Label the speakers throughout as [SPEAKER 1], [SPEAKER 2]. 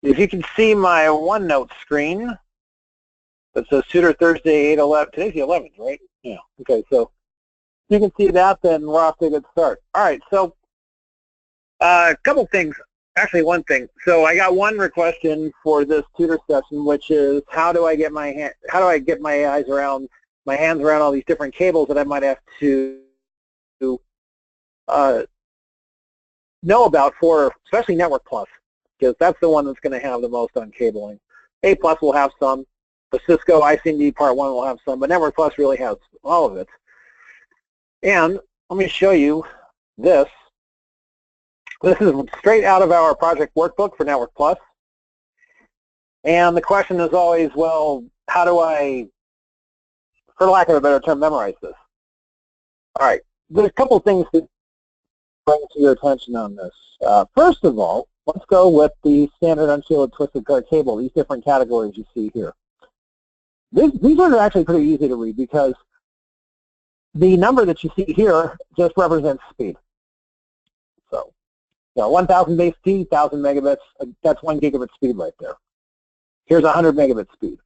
[SPEAKER 1] If you can see my OneNote screen that says Tutor Thursday 8/11. Today's the 11th, right? Yeah. Okay, so if you can see that, then we're off to a good start. All right, so a couple things. Actually, one thing. So I got one request in for this tutor session, which is how do I get my hands around all these different cables that I might have to know about for especially Network Plus, because that's the one that's going to have the most on cabling. A Plus will have some. The Cisco ICD Part 1 will have some, but Network Plus really has all of it. And let me show you this. This is straight out of our project workbook for Network Plus. And the question is always, well, how do I, for lack of a better term, memorize this? All right, there's a couple things to bring to your attention on this. First of all, let's go with the standard unshielded twisted pair cable, these different categories you see here. These are actually pretty easy to read because the number that you see here just represents speed. So, 1,000 base T, 1,000 megabits, that's 1 gigabit speed right there. Here's 100 megabit speed.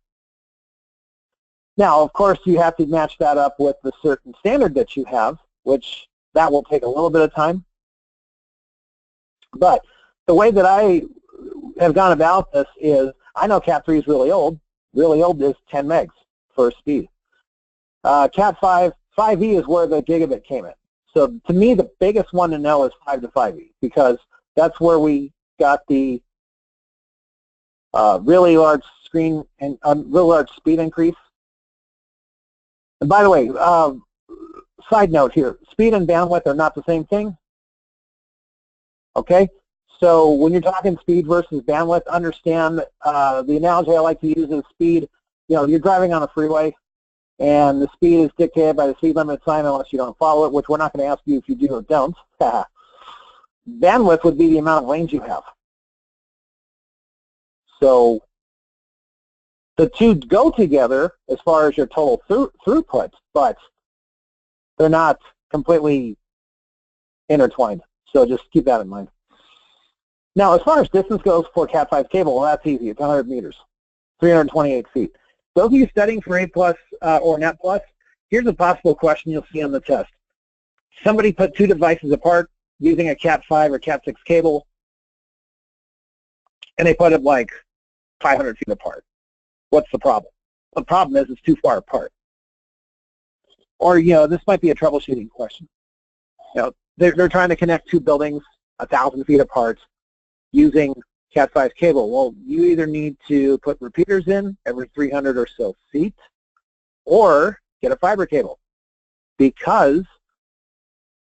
[SPEAKER 1] Now, of course, you have to match that up with the certain standard that you have, which that will take a little bit of time. But the way that I have gone about this is, I know Cat 3 is really old. Really old is 10 megs for speed. Cat 5, 5e is where the gigabit came in. So to me, the biggest one to know is 5 to 5e, because that's where we got the really large screen and really large speed increase. And by the way, side note here, speed and bandwidth are not the same thing. Okay, so when you're talking speed versus bandwidth, understand the analogy I like to use is speed. You're driving on a freeway, and the speed is dictated by the speed limit sign unless you don't follow it, which we're not going to ask you if you do or don't. Bandwidth would be the amount of range you have. So the two go together as far as your total throughput, but they're not completely intertwined. So just keep that in mind. Now, as far as distance goes for Cat 5 cable, well, that's easy. It's 100 meters, 328 feet. Those of you studying for A Plus or Net Plus, here's a possible question you'll see on the test. Somebody put two devices apart using a Cat 5 or Cat 6 cable, and they put it like 500 feet apart. What's the problem? The problem is it's too far apart. Or, this might be a troubleshooting question. They're trying to connect two buildings 1,000 feet apart using Cat 5 cable. Well, you either need to put repeaters in every 300 or so feet, or get a fiber cable. Because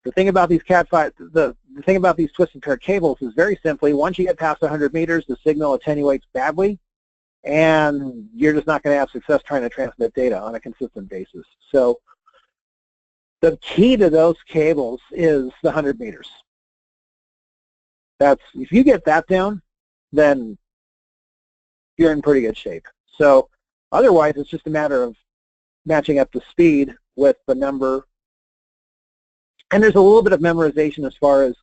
[SPEAKER 1] the thing about these Cat 5, the thing about these twisted pair cables is very simply, once you get past 100 meters, the signal attenuates badly, and you're just not going to have success trying to transmit data on a consistent basis. So the key to those cables is the 100 meters. If you get that down, then you're in pretty good shape. So otherwise, it's just a matter of matching up the speed with the number. And there's a little bit of memorization as far as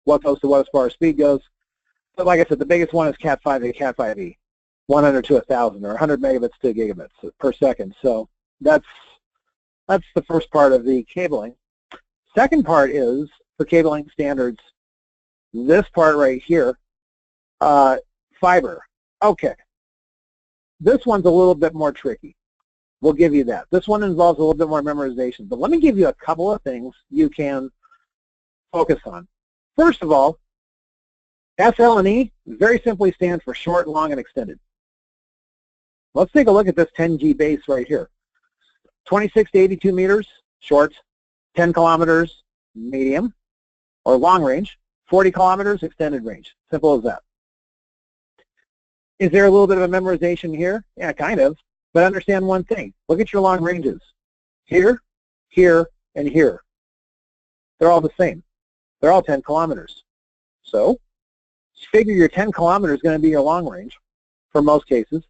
[SPEAKER 1] what goes to what as far as speed goes. But like I said, the biggest one is Cat 5 and Cat 5e, 100 to 1,000, or 100 megabits to gigabits per second. So that's the first part of the cabling. Second part is, for cabling standards, this part right here, fiber. Okay, this one's a little bit more tricky. We'll give you that. This one involves a little bit more memorization, but let me give you a couple of things you can focus on. First of all, SL&E very simply stands for short, long, and extended. Let's take a look at this 10G base right here. 26 to 82 meters, short, 10 kilometers, medium, or long range, 40 kilometers, extended range. Simple as that. Is there a little bit of a memorization here? Yeah, kind of. But understand one thing. Look at your long ranges. Here, here, and here. They're all the same. They're all 10 kilometers. So figure your 10 kilometers is going to be your long range for most cases.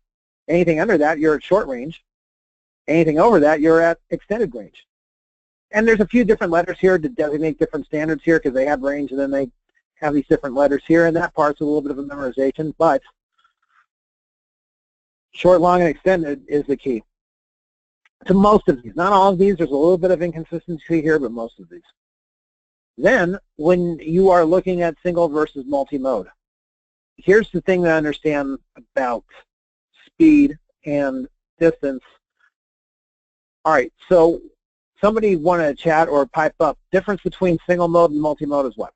[SPEAKER 1] Anything under that, you're at short range. Anything over that, you're at extended range. And there's a few different letters here to designate different standards here, because they have range and then they have these different letters here, and that part's a little bit of a memorization, but Short, long, and extended is the key to most of these. Not all of these. There's a little bit of inconsistency here, but most of these. Then, when you are looking at single versus multi-mode, here's the thing to understand about speed and distance. All right, so somebody want to chat or pipe up. Difference between single mode and multi-mode is what?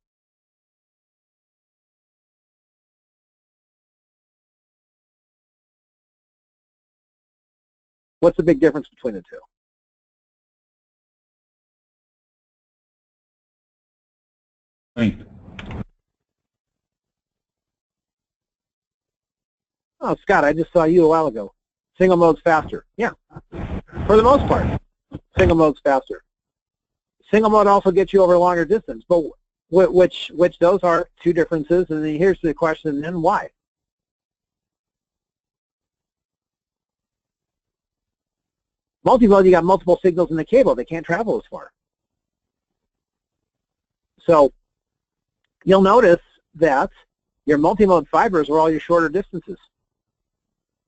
[SPEAKER 1] What's the big difference between the two?
[SPEAKER 2] Length.
[SPEAKER 1] Oh, Scott, I just saw you a while ago. Single mode's faster. Yeah, for the most part, single mode's faster. Single mode also gets you over a longer distance, but which those are two differences. And then here's the question: then why? Multi-mode, you got multiple signals in the cable. They can't travel as far. So you'll notice that your multi-mode fibers are all your shorter distances.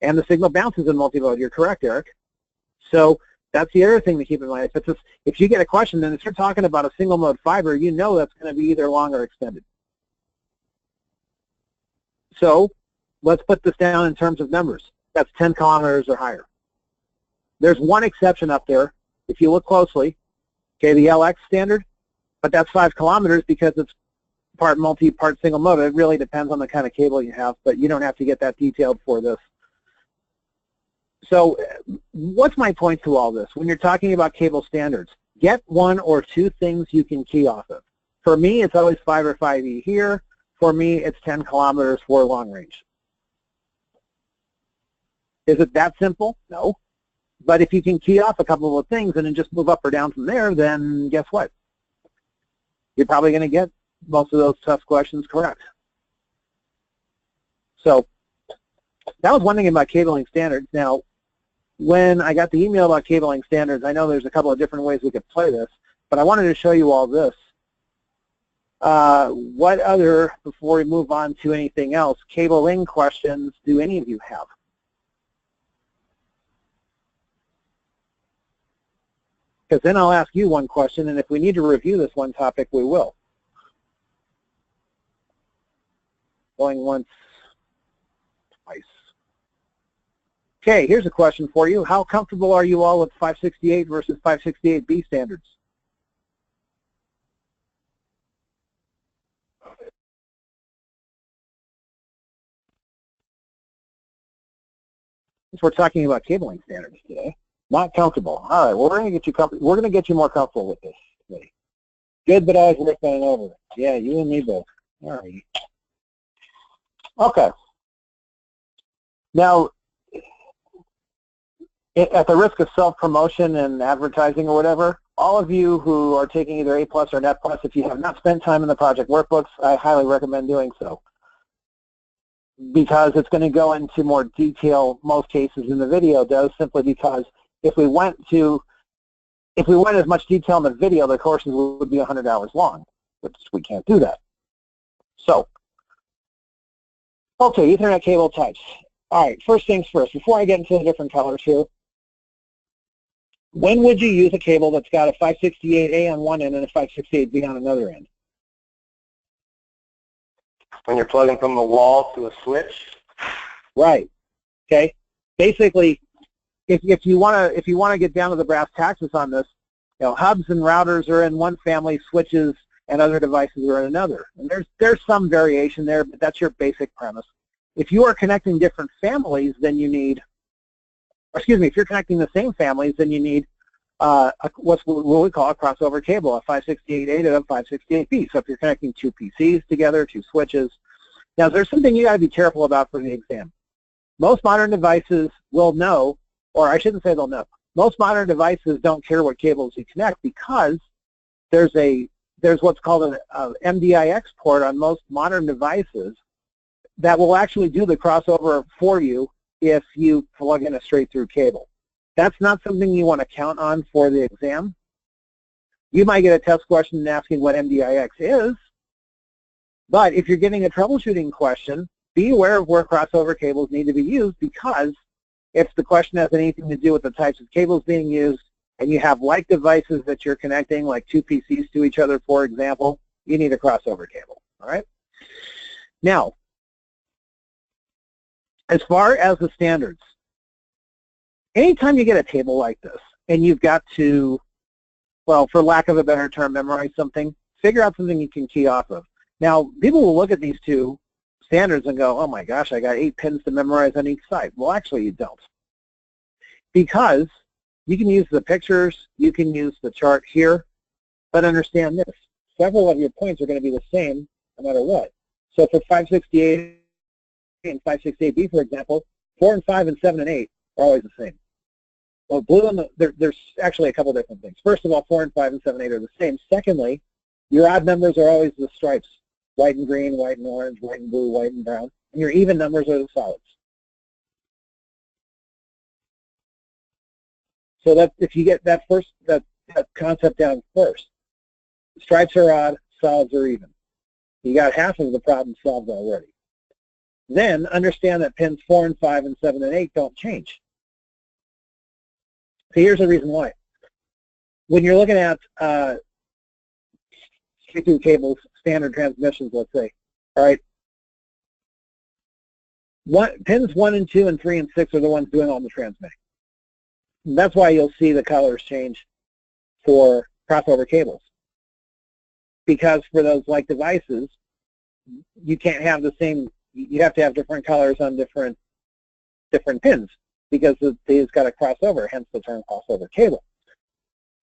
[SPEAKER 1] And the signal bounces in multi-mode. You're correct, Eric. So that's the other thing to keep in mind. If you get a question, then if you're talking about a single mode fiber, you know that's going to be either long or extended. So let's put this down in terms of numbers. That's 10 kilometers or higher. There's one exception up there, if you look closely, okay, the LX standard, but that's 5 kilometers because it's part multi, part single mode. It really depends on the kind of cable you have, but you don't have to get that detailed for this. So what's my point to all this? When you're talking about cable standards, get one or two things you can key off of. For me, it's always 5 or 5E here. For me, it's 10 kilometers for long range. Is it that simple? No. But if you can key off a couple of things and then just move up or down from there, then guess what? You're probably going to get most of those tough questions correct. So that was one thing about cabling standards. Now, when I got the email about cabling standards, I know there's a couple of different ways we could play this, but I wanted to show you all this. What other, before we move on to anything else, cabling questions do any of you have? Because then I'll ask you one question, and if we need to review this one topic, we will. Going once, twice. Okay, here's a question for you. How comfortable are you all with 568 versus 568B standards? Since we're talking about cabling standards today. Not comfortable. All right, well, we're going to get you comfortable. We're going to get you more comfortable with this today. Good, but always worth going over. Yeah, you and me both. All right. Okay. Now, at the risk of self-promotion and advertising or whatever, all of you who are taking either A+ or Net+, if you have not spent time in the project workbooks, I highly recommend doing so, because it's going to go into more detail, most cases in the video does, simply because if we went as much detail in the video, the courses would be 100 hours long, which we can't do that. So, okay, Ethernet cable types. All right, first things first, before I get into the different colors here, when would you use a cable that's got a 568A on one end and a 568B on another end?
[SPEAKER 3] When you're plugging from the wall to a switch?
[SPEAKER 1] Right. Okay. Basically, if you want to get down to the brass taxes on this, you know, hubs and routers are in one family, switches and other devices are in another. And there's some variation there, but that's your basic premise. If you are connecting different families, then you need, or excuse me, if you're connecting the same families, then you need what we call a crossover cable, a 568A to a 568B. So if you're connecting two PCs together, two switches. Now, there's something you got to be careful about for the exam. Most modern devices will know, or I shouldn't say they'll know. Most modern devices don't care what cables you connect, because there's what's called an MDIX port on most modern devices that will actually do the crossover for you if you plug in a straight through cable. That's not something you want to count on for the exam. You might get a test question asking what MDIX is, but if you're getting a troubleshooting question, be aware of where crossover cables need to be used, because if the question has anything to do with the types of cables being used, and you have like devices that you're connecting, like two PCs to each other, for example, you need a crossover cable, all right? Now, as far as the standards, anytime you get a table like this, and you've got to, well, for lack of a better term, memorize something, figure out something you can key off of. Now, people will look at these two standards and go, oh my gosh, I got 8 pins to memorize on each side. Well, actually you don't. Because you can use the pictures, you can use the chart here, but understand this. Several of your points are going to be the same no matter what. So for 568 and 568B, for example, 4 and 5 and 7 and 8 are always the same. Well, blue and there's actually a couple different things. First of all, 4 and 5 and 7 and 8 are the same. Secondly, your odd numbers are always the stripes. White and green, white and orange, white and blue, white and brown. And your even numbers are the solids. So that if you get that first that concept down first, stripes are odd, solids are even. You got half of the problem solved already. Then understand that pins 4 and 5 and 7 and 8 don't change. So here's the reason why. When you're looking at straight-through cables, standard transmissions, let's say, all right, pins 1 and 2 and 3 and 6 are the ones doing all the transmitting. And that's why you'll see the colors change for crossover cables. Because for those like devices, you can't have the same, you have to have different colors on different pins because they've got to cross over, hence the term crossover cable.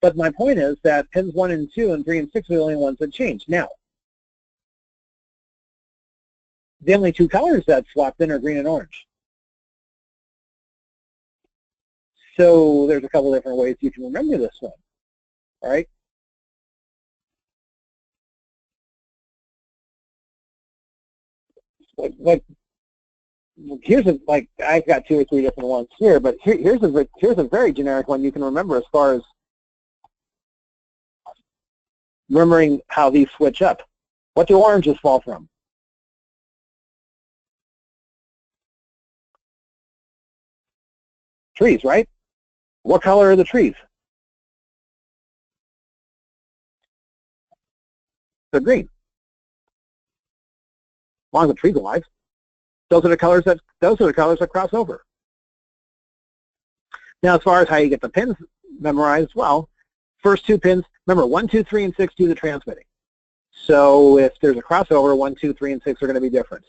[SPEAKER 1] But my point is that pins 1 and 2 and 3 and 6 are the only ones that change. Now, the only two colors that swapped in are green and orange. So there's a couple different ways you can remember this one, all right? Here's I've got 2 or 3 different ones here, but here's a very generic one you can remember as far as remembering how these switch up. What do oranges fall from? Trees, right? What color are the trees? They're green. As long as the tree's alive. Those are the colors that cross over. Now, as far as how you get the pins memorized, well, first 2 pins, remember 1, 2, 3, and 6 do the transmitting. So if there's a crossover, 1, 2, 3, and 6 are going to be different.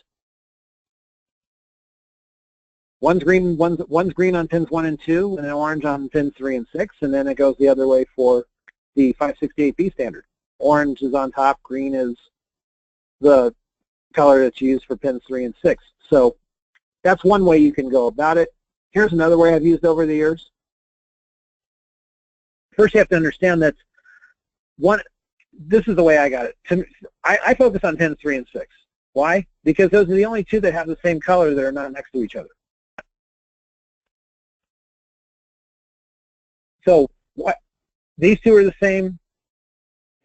[SPEAKER 1] One's green on pins 1 and 2, and then orange on pins 3 and 6, and then it goes the other way for the 568B standard. Orange is on top, green is the color that's used for pins 3 and 6. So that's one way you can go about it. Here's another way I've used over the years. First, you have to understand that this is the way I got it. I focus on pins 3 and 6. Why? Because those are the only 2 that have the same color that are not next to each other. So these 2 are the same.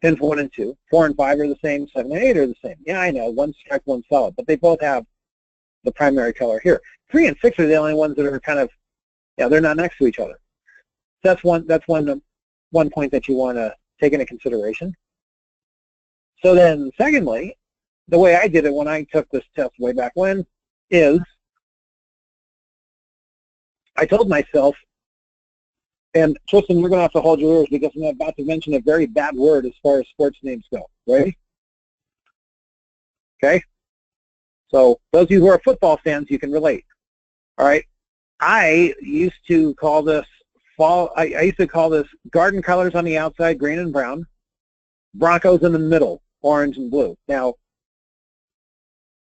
[SPEAKER 1] Pins 1 and 2. 4 and 5 are the same. 7 and 8 are the same. Yeah, I know. One's striped, one's solid, but they both have the primary color here. 3 and 6 are the only ones that are kind of, they're not next to each other. That's one point that you want to take into consideration. So then, secondly, the way I did it when I took this test way back when is I told myself, and Tristan, you're going to have to hold your ears because I'm about to mention a very bad word as far as sports names go. Ready? Okay? So those of you who are football fans, you can relate. All right? I used to call this garden colors on the outside, green and brown, Broncos in the middle, orange and blue. Now,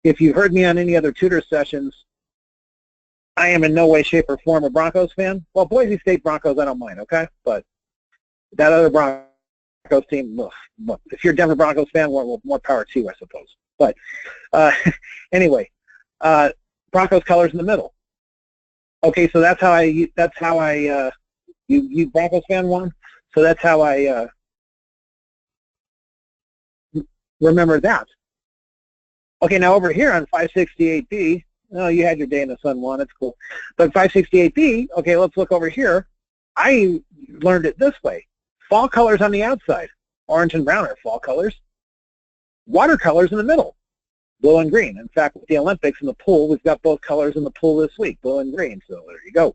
[SPEAKER 1] if you've heard me on any other tutor sessions, I am in no way, shape, or form a Broncos fan. Well, Boise State Broncos, I don't mind, okay? But that other Broncos team, look, if you're a Denver Broncos fan, more power to you, I suppose. But anyway, Broncos colors in the middle. Okay, so that's how you Broncos fan one. So that's how I remember that. Okay, now over here on 568B, Oh, you had your day in the sun one. It's cool. But 568B, okay, let's look over here. I learned it this way. Fall colors on the outside. Orange and brown are fall colors. Watercolors in the middle. Blue and green. In fact, with the Olympics in the pool, we've got both colors in the pool this week, blue and green. So there you go.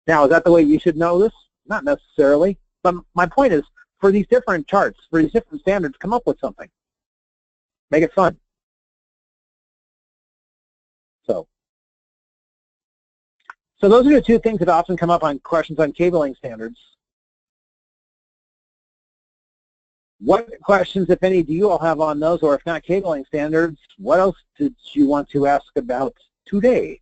[SPEAKER 1] Now, is that the way you should know this? Not necessarily. But my point is, for these different charts, for these different standards, come up with something. Make it fun. So those are the two things that often come up on questions on cabling standards. What questions, if any, do you all have on those? Or if not cabling standards, what else did you want to ask about today?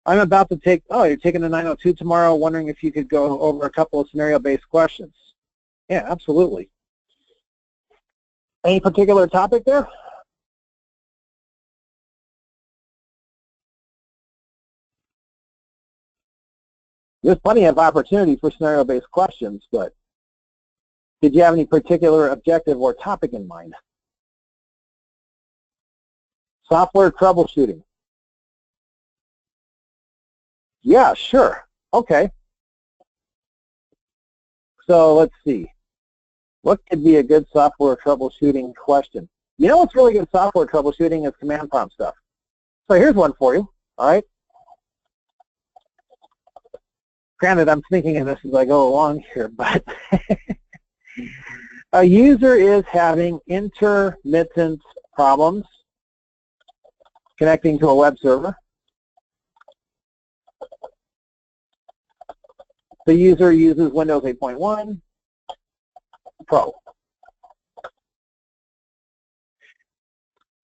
[SPEAKER 1] I'm about to take, oh, you're taking the 902 tomorrow, wondering if you could go over a couple of scenario-based questions. Yeah, absolutely. Any particular topic there? There's plenty of opportunity for scenario-based questions, but did you have any particular objective or topic in mind? Software troubleshooting. Yeah, sure. Okay. So let's see. What could be a good software troubleshooting question? You know what's really good software troubleshooting is command prompt stuff. So here's one for you, all right? Granted, I'm thinking of this as I go along here, but a user is having intermittent problems connecting to a web server. The user uses Windows 8.1 Pro.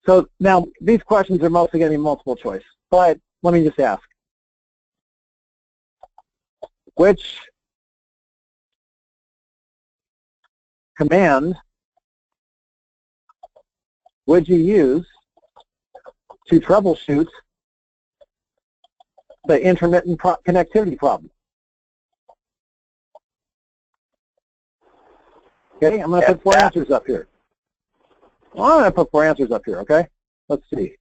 [SPEAKER 1] So now these questions are mostly going to be multiple choice, but let me just ask. Which command would you use to troubleshoot the intermittent connectivity problem? Okay, I'm going to put 4 answers up here. Well, I'm going to put 4 answers up here, okay? Let's see.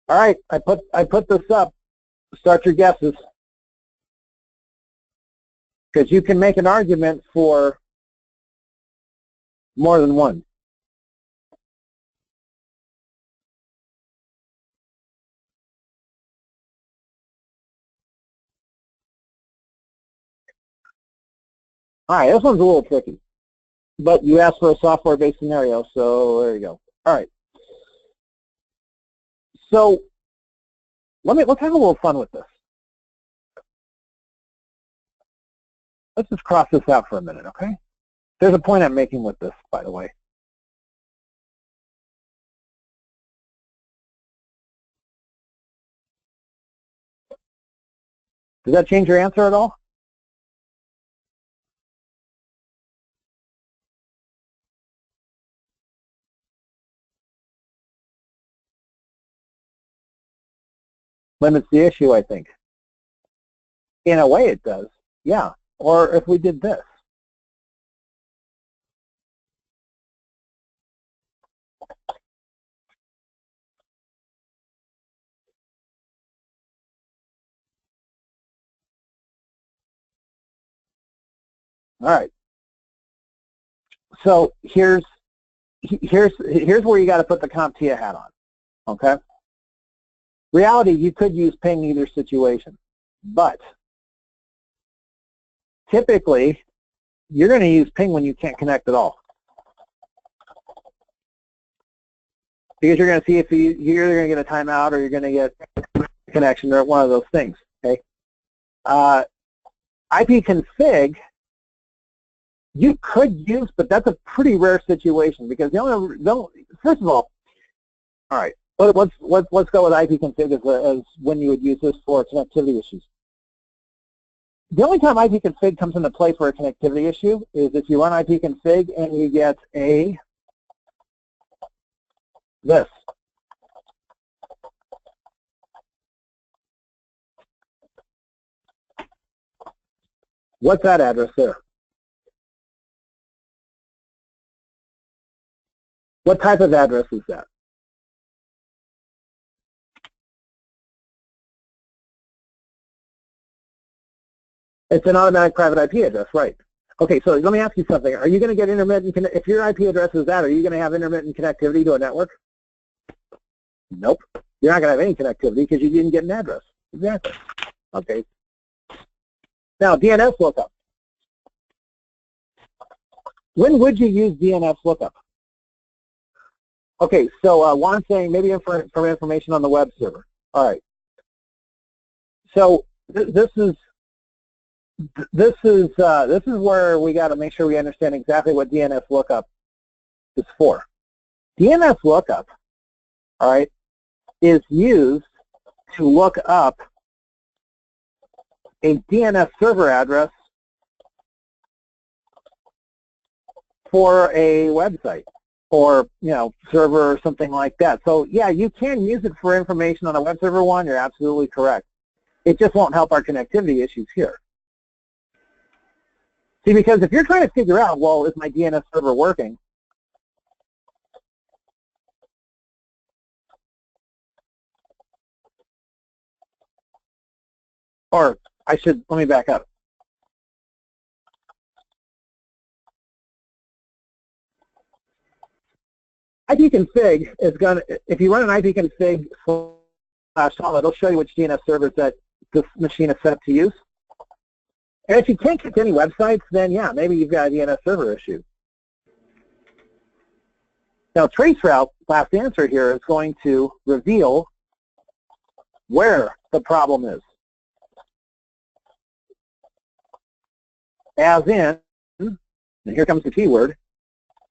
[SPEAKER 1] All right, I put this up. Start your guesses. Because you can make an argument for more than one. All right, this one's a little tricky, but you asked for a software-based scenario, so there you go. All right. So let's have a little fun with this. Let's just cross this out for a minute, okay? There's a point I'm making with this, by the way. Does that change your answer at all? Limits the issue, I think. In a way it does, yeah. Or if we did this. All right. So here's where you got to put the CompTIA hat on, okay? Reality, you could use ping either situation, but typically you're going to use ping when you can't connect at all, because you're going to see if you're either going to get a timeout or you're going to get a connection or one of those things. Okay. IPconfig you could use, but that's a pretty rare situation because first of all right. Let's go with IPconfig as when you would use this for connectivity issues. The only time ipconfig comes into play for a connectivity issue is if you run ipconfig and you get this. What's that address there? What type of address is that? It's an automatic private IP address, right? Okay, so let me ask you something. Are you going to get intermittent, if your IP address is that, are you going to have intermittent connectivity to a network? Nope. You're not going to have any connectivity because you didn't get an address. Exactly. Okay. Now, DNS lookup. When would you use DNS lookup? Okay, so Juan's saying maybe for information on the web server. All right. So this is where we got to make sure we understand exactly what DNS lookup is for. DNS lookup, all right, is used to look up a DNS server address for a website or, server or something like that. So yeah, you can use it for information on a web server one. You're absolutely correct. It just won't help our connectivity issues here. See, because if you're trying to figure out, well, is my DNS server working? Or let me back up. ipconfig is going to, if you run an ipconfig /all, it'll show you which DNS servers that this machine is set up to use. And if you can't get to any websites, then yeah, maybe you've got a DNS server issue. Now, traceroute, last answer here, is going to reveal where the problem is. As in, and here comes the keyword,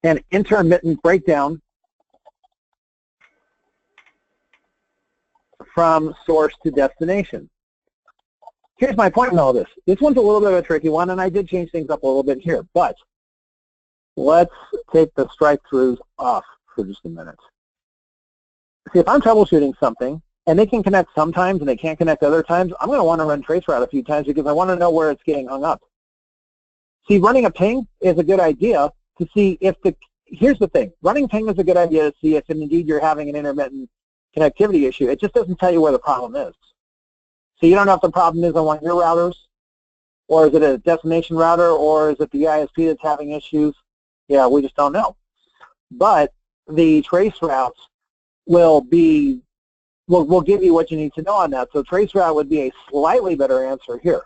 [SPEAKER 1] an intermittent breakdown from source to destination. Here's my point in all this. This one's a little bit of a tricky one, and I did change things up a little bit here, but let's take the strike-throughs off for just a minute. See, if I'm troubleshooting something, and they can connect sometimes and they can't connect other times, I'm going to want to run traceroute a few times because I want to know where it's getting hung up. See, running a ping is a good idea to see if here's the thing, running ping is a good idea to see if indeed you're having an intermittent connectivity issue. It just doesn't tell you where the problem is. So you don't know if the problem is on one of your routers, or is it a destination router, or is it the ISP that's having issues? Yeah, we just don't know. But the trace routes will give you what you need to know on that. So traceroute would be a slightly better answer here,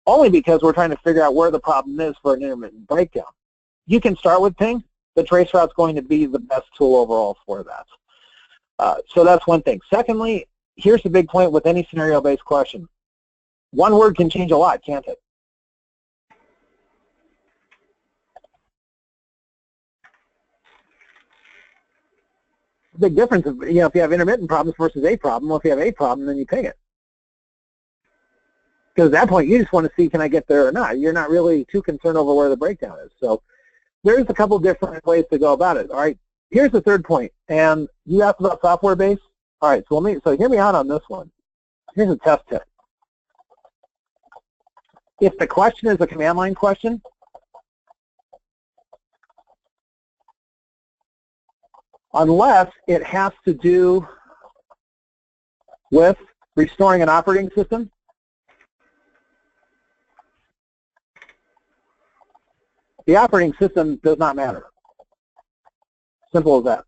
[SPEAKER 1] only because we're trying to figure out where the problem is for an intermittent breakdown. You can start with ping. The traceroute is going to be the best tool overall for that. So that's one thing. Secondly, here's the big point with any scenario-based question. One word can change a lot, can't it? The big difference is, if you have intermittent problems versus a problem. Well, if you have a problem, then you ping it. Because at that point, you just want to see, can I get there or not? You're not really too concerned over where the breakdown is. So there's a couple different ways to go about it. All right, here's the third point. And you asked about software base. All right, so hear me out on this one. Here's a test tip. If the question is a command line question, unless it has to do with restoring an operating system, the operating system does not matter. Simple as that.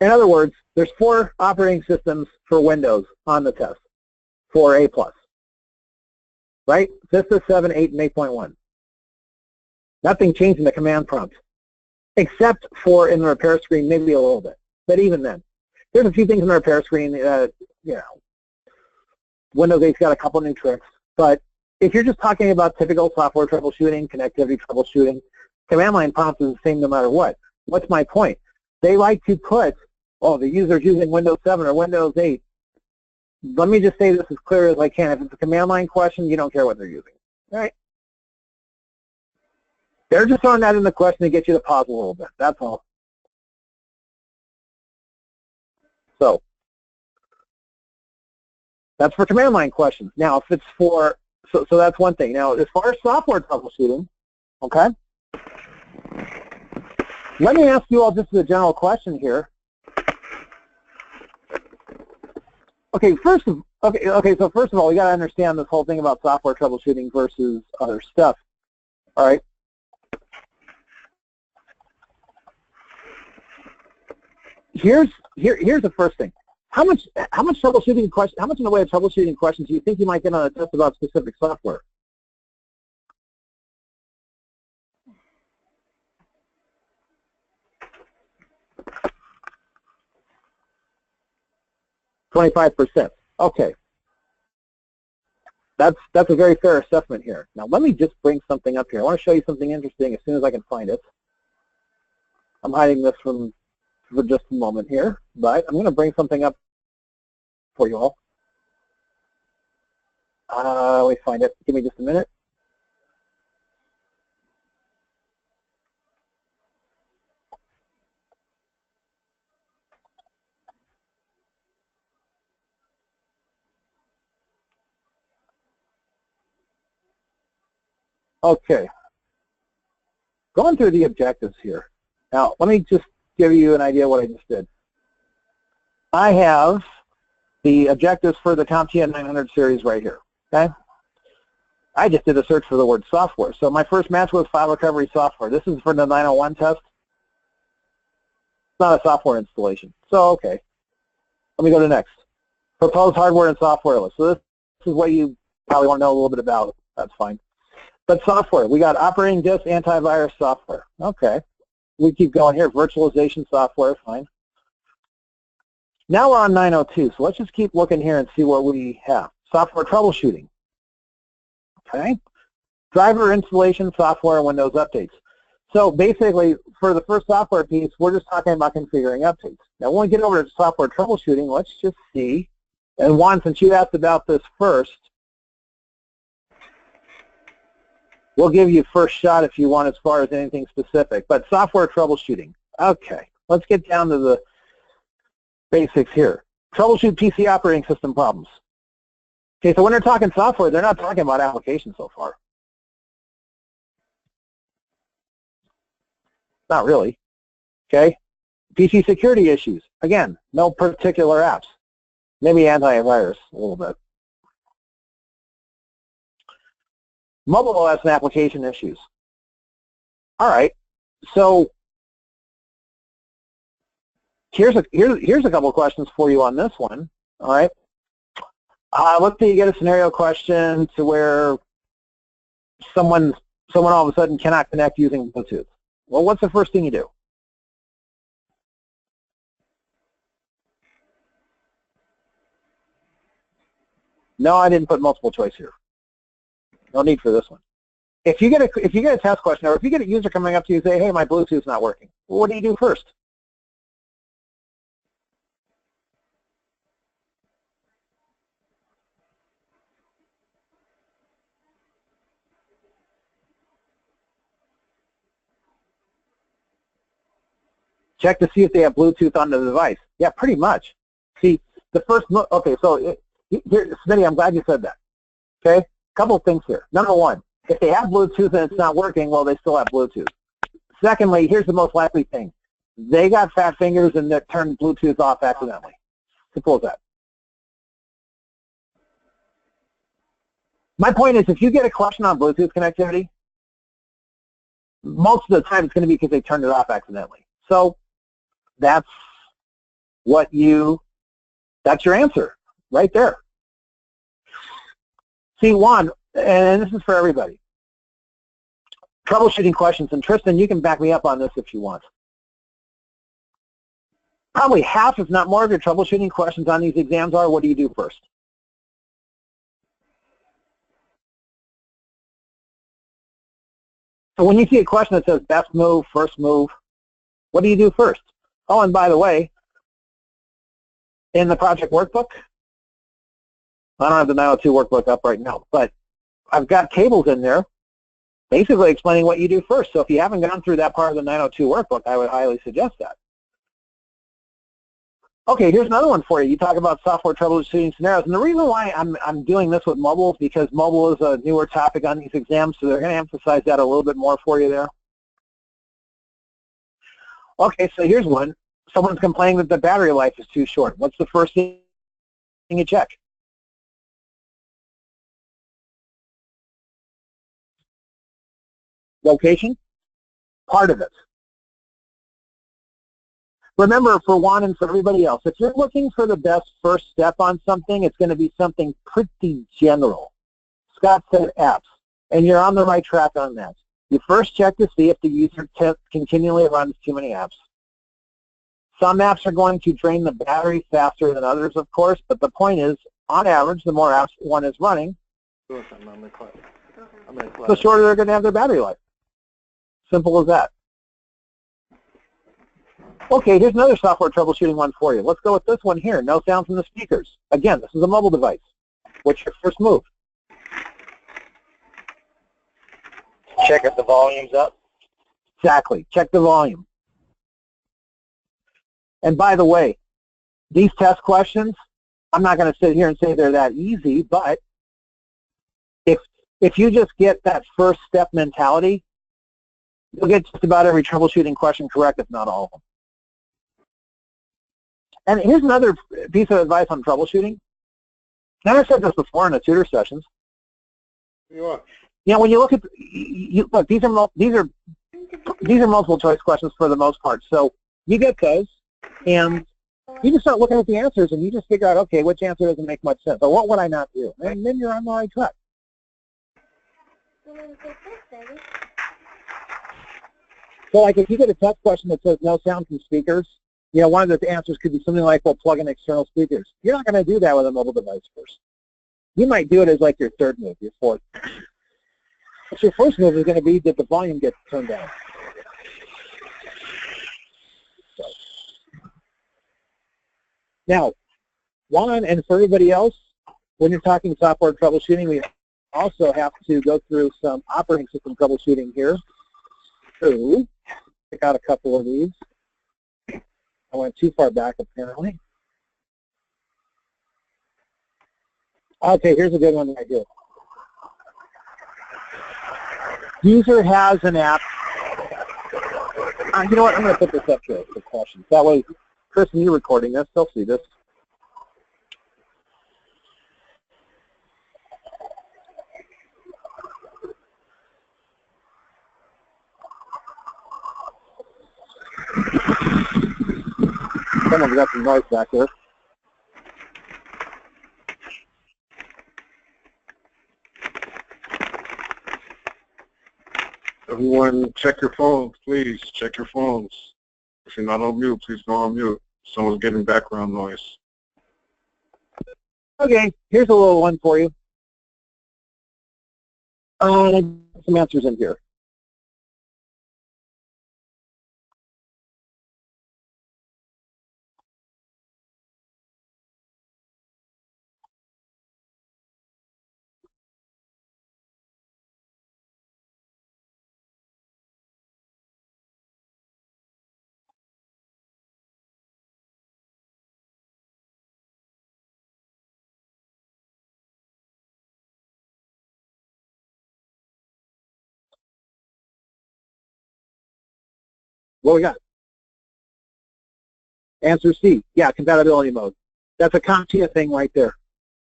[SPEAKER 1] In other words, there's 4 operating systems for Windows on the test for A+, right? Vista 7, 8, and 8.1. Nothing changed in the command prompt, except for in the repair screen, maybe a little bit. But even then, there's a few things in the repair screen. Windows 8's got a couple new tricks. But if you're just talking about typical software troubleshooting, connectivity troubleshooting, command line prompt is the same no matter what. What's my point? They like to put, oh, the user's using Windows 7 or Windows 8. let me just say this as clear as I can. If it's a command line question, you don't care what they're using, right? They're just throwing that in the question to get you to pause a little bit. That's all. So that's for command line questions. Now, if it's for, so that's one thing. Now, as far as software troubleshooting, okay, let me ask you all just a general question here. Okay, so first of all, we got to understand this whole thing about software troubleshooting versus other stuff. All right. Here's the first thing. How much troubleshooting question? How much in the way of troubleshooting questions do you think you might get on a test about specific software? %. Okay. That's a very fair assessment here. Now let me just bring something up here. I want to show you something interesting as soon as I can find it. I'm hiding this for just a moment here, but I'm going to bring something up for you all. Let me find it. Give me just a minute. Okay. Going through the objectives here. Now, let me just give you an idea of what I just did. I have the objectives for the CompTIA 900 series right here, okay? I just did a search for the word software. So my first match was file recovery software. This is for the 901 test. It's not a software installation. So, okay. Let me go to next. Proposed hardware and software list. So this is what you probably want to know a little bit about. That's fine. But software, we got operating disk, antivirus software. Okay. We keep going here. Virtualization software, fine. Now we're on 902, so let's just keep looking here and see what we have. Software troubleshooting. Okay. Driver installation, software, Windows updates. So basically, for the first software piece, we're just talking about configuring updates. Now, when we get over to software troubleshooting, let's just see. And Juan, since you asked about this first, we'll give you first shot if you want as far as anything specific. But software troubleshooting. Okay, let's get down to the basics here. Troubleshoot PC operating system problems. Okay, so when they're talking software, they're not talking about applications so far. Not really. Okay, PC security issues. Again, no particular apps. Maybe antivirus a little bit. Mobile OS and application issues. All right, so here's a couple of questions for you on this one. All right, let's say you get a scenario question to where someone all of a sudden cannot connect using Bluetooth. Well, what's the first thing you do? No, I didn't put multiple choice here. No need for this one. If you get a test question, or if you get a user coming up to you and say, "Hey, my Bluetooth's not working," well, what do you do first? Check to see if they have Bluetooth on the device. Yeah, pretty much. See, the first, okay, so here, Smitty, I'm glad you said that. Okay, couple of things here. Number one, if they have Bluetooth and it's not working, well, they still have Bluetooth. Secondly, here's the most likely thing. They got fat fingers and they turned Bluetooth off accidentally. Simple as that. My point is, if you get a question on Bluetooth connectivity, most of the time it's going to be because they turned it off accidentally. So that's that's your answer right there. See, Juan, and this is for everybody, troubleshooting questions, and Tristan, you can back me up on this if you want. Probably half, if not more, of your troubleshooting questions on these exams are, what do you do first? So when you see a question that says best move, first move, what do you do first? Oh, and by the way, in the project workbook, I don't have the 902 workbook up right now, but I've got tables in there basically explaining what you do first. So if you haven't gone through that part of the 902 workbook, I would highly suggest that. Okay, here's another one for you. You talk about software troubleshooting scenarios. And the reason why I'm doing this with mobile is because mobile is a newer topic on these exams, so they're going to emphasize that a little bit more for you there. Okay, so here's one. Someone's complaining that the battery life is too short. What's the first thing you check? Location? Part of it. Remember, for Juan and for everybody else, if you're looking for the best first step on something, it's going to be something pretty general. Scott said apps, and you're on the right track on that. You first check to see if the user continually runs too many apps. Some apps are going to drain the battery faster than others, of course, but the point is, on average, the more apps one is running, the shorter they're going to have their battery life. Simple as that. Okay, here's another software troubleshooting one for you. Let's go with this one here. No sound from the speakers. Again, this is a mobile device. What's your first move?
[SPEAKER 3] Check if the volume's up.
[SPEAKER 1] Exactly. Check the volume. And by the way, these test questions, I'm not going to sit here and say they're that easy, but if you just get that first step mentality, you'll get just about every troubleshooting question correct, if not all of them. And here's another piece of advice on troubleshooting. Now, I've said this before in the tutor sessions. You know, when you look at, look, these are multiple choice questions for the most part. So you get those, and you just start looking at the answers, and you just figure out, okay, which answer doesn't make much sense, or what would I not do? And then you're on the right track. So, like, if you get a test question that says no sound from speakers, you know, one of the answers could be something like, well, plug in external speakers. You're not going to do that with a mobile device first. You might do it as like your third move, your fourth. But your first move is going to be that the volume gets turned down. So. Now, Juan, and for everybody else, when you're talking software troubleshooting, we also have to go through some operating system troubleshooting here. So, pick out a couple of these. I went too far back, apparently. Okay, here's a good one right here. User has an app. You know what? I'm going to put this up here for questions. That way, Chris, and you recording this, they'll see this. Someone's got some noise back there.
[SPEAKER 2] Everyone, check your phones, please. Check your phones. If you're not on mute, please go on mute. Someone's getting background noise.
[SPEAKER 1] Okay, here's a little one for you. Some answers in here. What we got? Answer C. Yeah, compatibility mode. That's a CompTIA thing right there.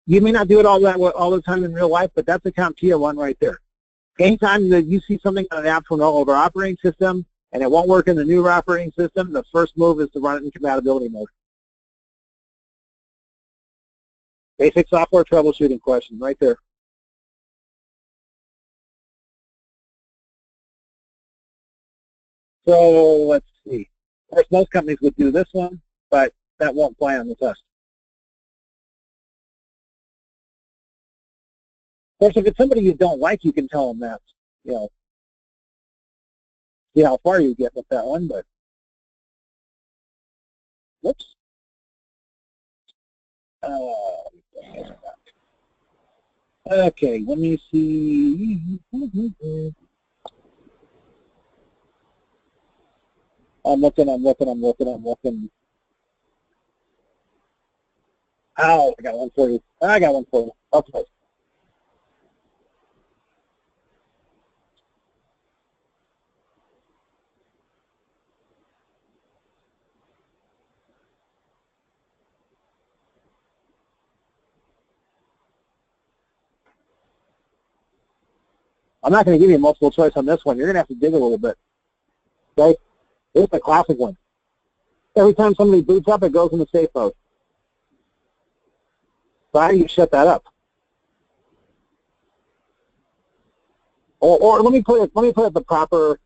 [SPEAKER 1] You may not do it all the time in real life, but that's a CompTIA one right there. Anytime that you see something on an app from an older operating system and it won't work in the new operating system, the first move is to run it in compatibility mode. Basic software troubleshooting question right there. So let's see. Of course, most companies would do this one, but that won't apply on the test. Of course, if it's somebody you don't like, you can tell them that, you know, see how far you get with that one, but whoops. Okay, let me see. I'm looking. Oh, I got one for you. Okay. I'm not going to give you multiple choice on this one. You're going to have to dig a little bit. Okay? It's a classic one. Every time somebody boots up, it goes into safe mode. So how do you shut that up? Or let me put it the proper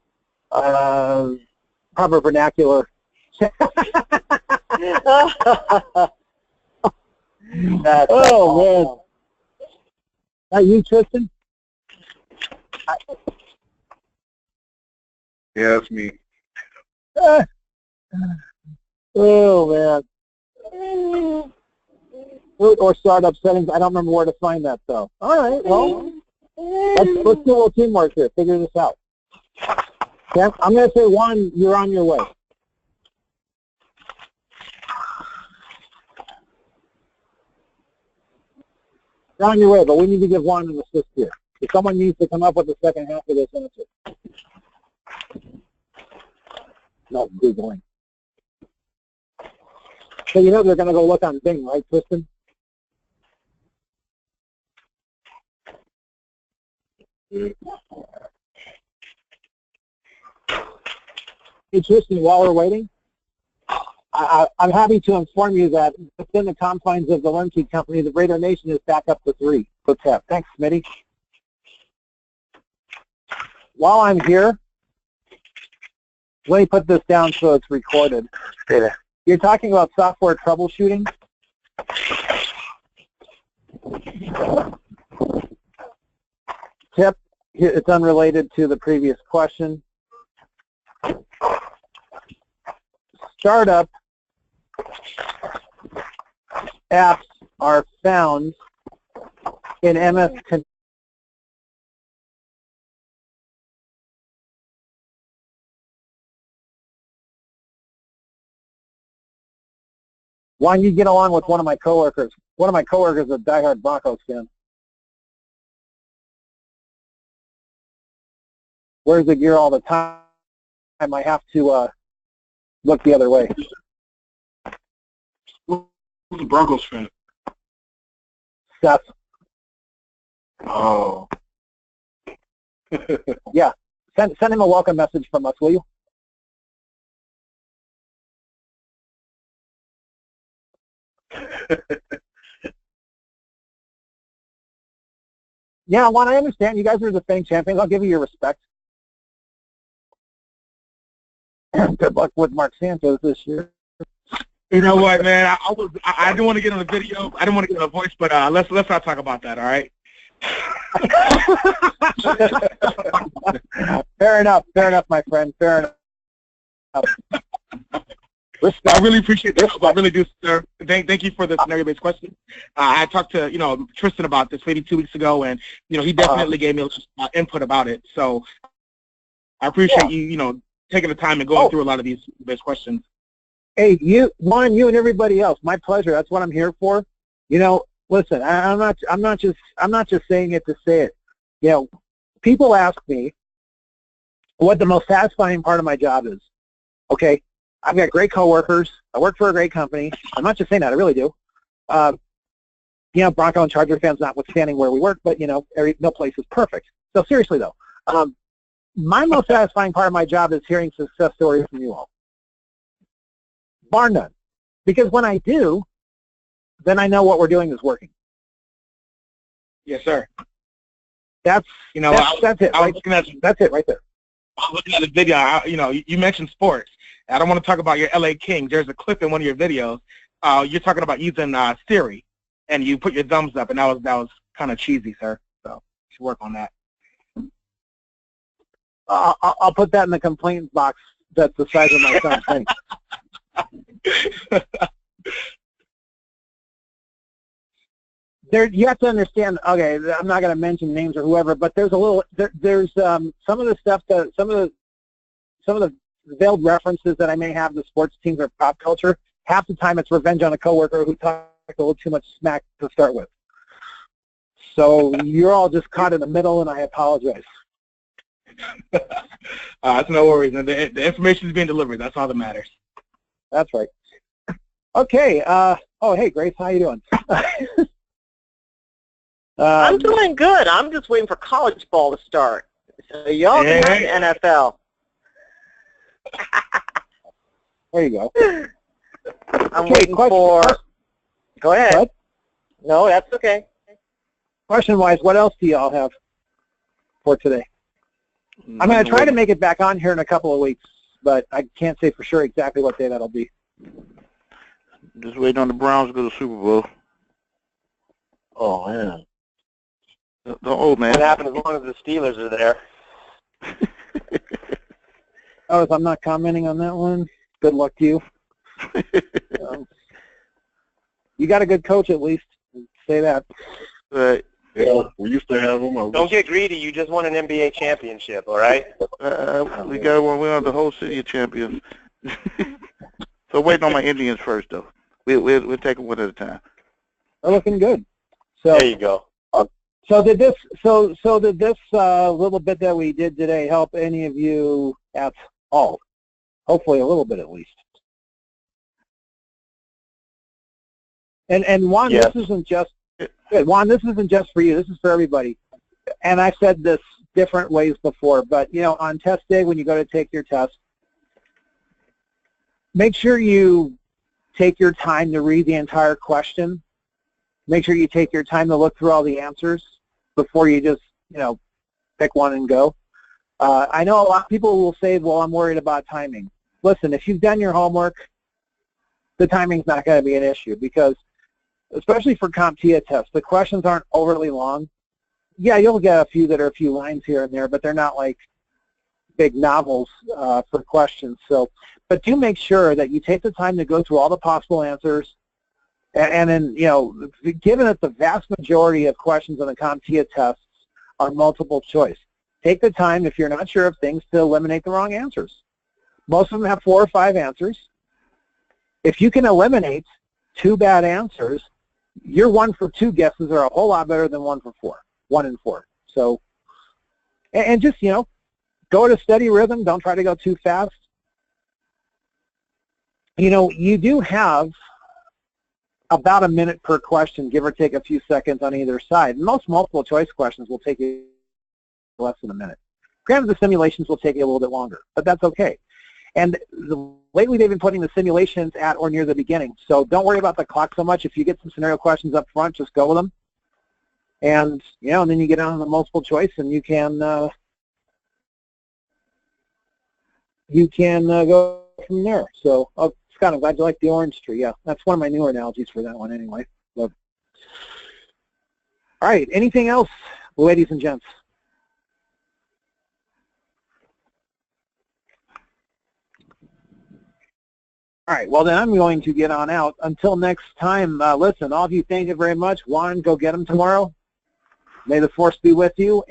[SPEAKER 1] proper vernacular. Oh man. Are you Tristan?
[SPEAKER 2] Yeah, that's me.
[SPEAKER 1] Oh man. Or startup settings. I don't remember where to find that though. All right. Well, let's do a little teamwork here. Figure this out. Okay, I'm going to say 1. You're on your way. You're on your way, but we need to give 1 an assist here. If someone needs to come up with the second half of this answer. No, Googling. So you know they're going to go look on Bing, right, Tristan? Hey, Tristan, while we're waiting, I'm happy to inform you that within the confines of the LearnKey company, the Raider Nation is back up to 3. Good tap. Thanks, Smitty. While I'm here, let me put this down so it's recorded. You're talking about software troubleshooting. Tip, it's unrelated to the previous question. Startup apps are found in MS. Why don't you get along with one of my coworkers? One of my coworkers is a diehard Broncos fan. Wears the gear all the time. I have to look the other way.
[SPEAKER 2] Who's the Broncos fan?
[SPEAKER 1] Seth.
[SPEAKER 2] Oh.
[SPEAKER 1] Yeah. Send him a welcome message from us, will you? Yeah, Juan, I understand. You guys are the defending champions. I'll give you your respect. Good luck with Mark Santos this year.
[SPEAKER 4] You know what, man? I didn't want to get on the video. I didn't want to get on the voice, but let's not talk about that. All right.
[SPEAKER 1] Fair enough, my friend. Fair enough.
[SPEAKER 4] I really appreciate this. I really do, sir. Thank you for the scenario-based question. I talked to Tristan about this maybe 2 weeks ago, and he definitely gave me input about it. So I appreciate you taking the time and going through a lot of these based questions.
[SPEAKER 1] Hey, Juan, you and everybody else. My pleasure. That's what I'm here for. Listen, I'm not just saying it to say it. People ask me what the most satisfying part of my job is. Okay, I've got great coworkers. I work for a great company. I'm not just saying that. I really do. Bronco and Charger fans notwithstanding where we work, but no place is perfect. So seriously though, my most satisfying part of my job is hearing success stories from you all. Bar none. Because when I do, then I know what we're doing is working.
[SPEAKER 4] Yes, sir.
[SPEAKER 1] That's it. That's it right there.
[SPEAKER 4] I was looking at the video. You mentioned sports. I don't want to talk about your LA Kings. There's a clip in one of your videos. You're talking about using Siri, and you put your thumbs up, and that was kind of cheesy, sir. So you should work on that.
[SPEAKER 1] I'll put that in the complaints box. That's the size of my son's thing. there, you have to understand. Okay, I'm not going to mention names or whoever, but there's a little. There's some of the stuff that some of the veiled references that I may have to sports teams or pop culture. Half the time, it's revenge on a coworker who talked a little too much smack to start with. So you're all just caught in the middle, and I apologize.
[SPEAKER 4] That's no worries. And the information is being delivered. That's all that matters.
[SPEAKER 1] That's right. Okay. Oh, hey, Grace. How you doing?
[SPEAKER 3] I'm doing good. I'm just waiting for college ball to start. So y'all can have the NFL.
[SPEAKER 1] There you go.
[SPEAKER 3] I'm waiting for... Go ahead.
[SPEAKER 1] What?
[SPEAKER 3] No, that's okay.
[SPEAKER 1] Question-wise, what else do y'all have for today? I'm going to try to make it back on here in a couple of weeks, but I can't say for sure exactly what day that'll be.
[SPEAKER 5] Just waiting on the Browns to go to the Super Bowl.
[SPEAKER 3] Oh, man.
[SPEAKER 5] The old man.
[SPEAKER 3] What happened as long as the Steelers are there?
[SPEAKER 1] Oh, I'm not commenting on that one. Good luck to you. You got a good coach at least. Say that.
[SPEAKER 5] Right.
[SPEAKER 2] Yeah, we used to have them.
[SPEAKER 3] Don't get greedy. You just won an NBA championship, all right?
[SPEAKER 5] We got one. We are the whole city of champions. So waiting on my Indians first, though. We'll take them one at a time.
[SPEAKER 1] They're looking good. So
[SPEAKER 3] There you go.
[SPEAKER 1] So did this little bit that we did today help any of you at all? Hopefully a little bit at least. And Juan,
[SPEAKER 3] Yes.
[SPEAKER 1] this isn't just Juan, this isn't just for you. This is for everybody. And I've said this different ways before, but you know, on test day when you go to take your test, make sure you take your time to read the entire question. Make sure you take your time to look through all the answers before you just, you know, pick one and go. I know a lot of people will say, well, I'm worried about timing. Listen, if you've done your homework, the timing's not going to be an issue because, especially for CompTIA tests, the questions aren't overly long. Yeah, you'll get a few that are a few lines here and there, but they're not like big novels for questions. So, but do make sure that you take the time to go through all the possible answers. And then, you know, given that the vast majority of questions on the CompTIA tests are multiple choice, take the time, if you're not sure of things, to eliminate the wrong answers. Most of them have 4 or 5 answers. If you can eliminate 2 bad answers, your 1 for 2 guesses are a whole lot better than 1 for 4, 1 in 4. So, and just, you know, go at a steady rhythm. Don't try to go too fast. You know, you do have about a minute per question, give or take a few seconds on either side. Most multiple choice questions will take you less than a minute. Granted, the simulations will take you a little bit longer, but that's okay. And lately they've been putting the simulations at or near the beginning, so don't worry about the clock so much. If you get some scenario questions up front, just go with them. And, you know, and then you get on the multiple choice and you can go from there. So, Scott, I'm glad you like the orange tree. Yeah, that's one of my newer analogies for that one anyway. But, all right, anything else, ladies and gents? All right, well then I'm going to get on out. Until next time, listen, all of you, thank you very much. Juan, go get them tomorrow. May the force be with you.